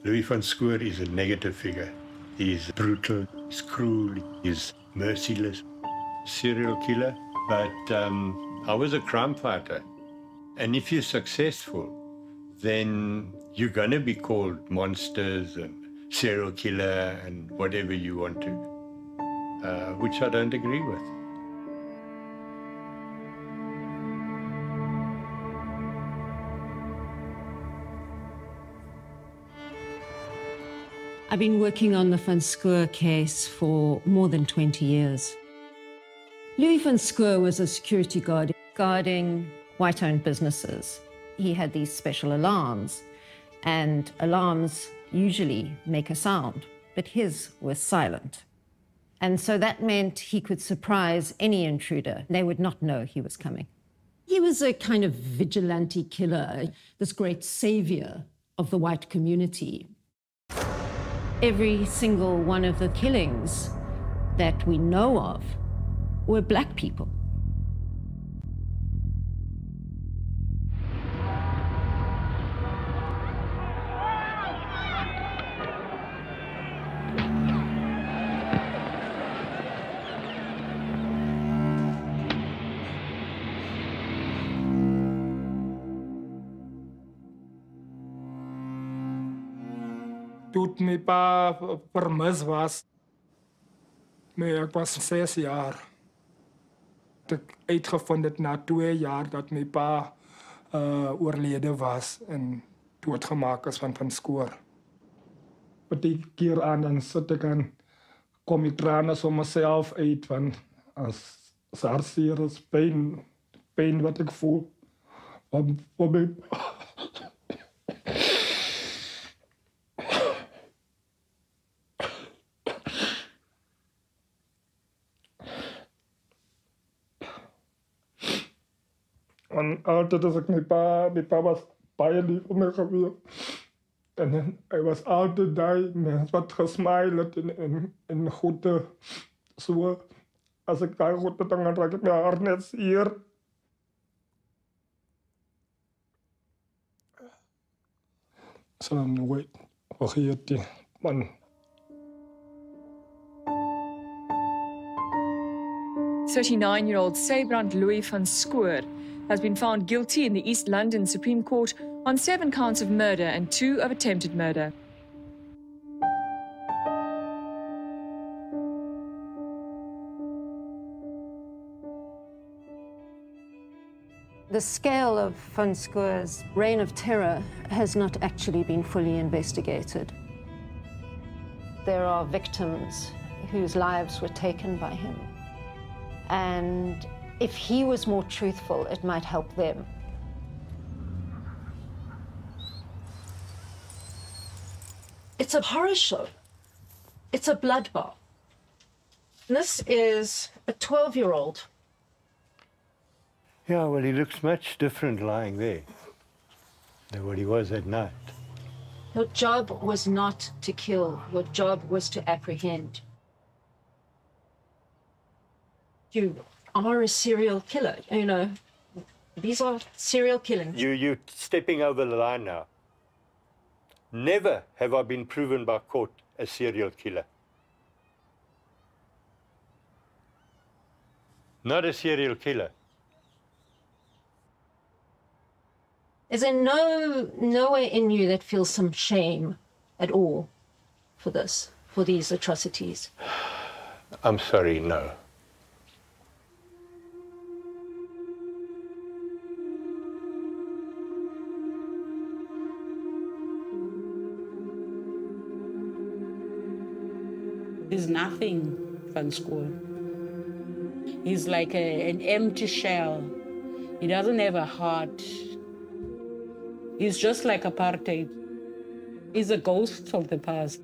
Louis van Schoor is a negative figure. He's brutal, he's cruel, he's merciless. Serial killer, but I was a crime fighter. And if you're successful, then you're going to be called monsters and serial killer and whatever you want to, which I don't agree with. I've been working on the Van Schoor case for more than 20 years. Louis van Schoor was a security guard guarding white-owned businesses. He had these special alarms, and alarms usually make a sound, but his was silent. And so that meant he could surprise any intruder. They would not know he was coming. He was a kind of vigilante killer, this great savior of the white community. Every single one of the killings that we know of were black people. Toen mijn pa vermist was, ik was 6 jaar. Ik heb uitgevonden na 2 jaar dat mijn pa overleden was en doodgemaakt is van Schoor. Wat ik keer aan, dan zit ik aan, kom ik tranen zo mezelf uit van als hartzeer is, pijn wat ik voel. En altijd als ik mijn pa was baie lief voor mij geweest. En hij was altijd daar, met wat gesmiled en goed. Zo, als ik daar goed ben, dan raak ik mijn hart net hier. Zo dan nooit vergeten, man. 39-year-old Sybrand Louis van Schoor has been found guilty in the East London Supreme Court on 7 counts of murder and 2 of attempted murder. The scale of Van Schoor's reign of terror has not actually been fully investigated. There are victims whose lives were taken by him. And if he was more truthful, it might help them. It's a horror show. It's a bloodbath. This is a 12-year-old. Yeah, well, he looks much different lying there than what he was at night. Your job was not to kill. Your job was to apprehend. You are a serial killer, you know. These are serial killings. You're stepping over the line now. Never have I been proven by court a serial killer. Not a serial killer. Is there nowhere in you that feels some shame at all for this, for these atrocities? I'm sorry, no. He's nothing, Van Schoor. He's like an empty shell. He doesn't have a heart. He's just like apartheid. He's a ghost of the past.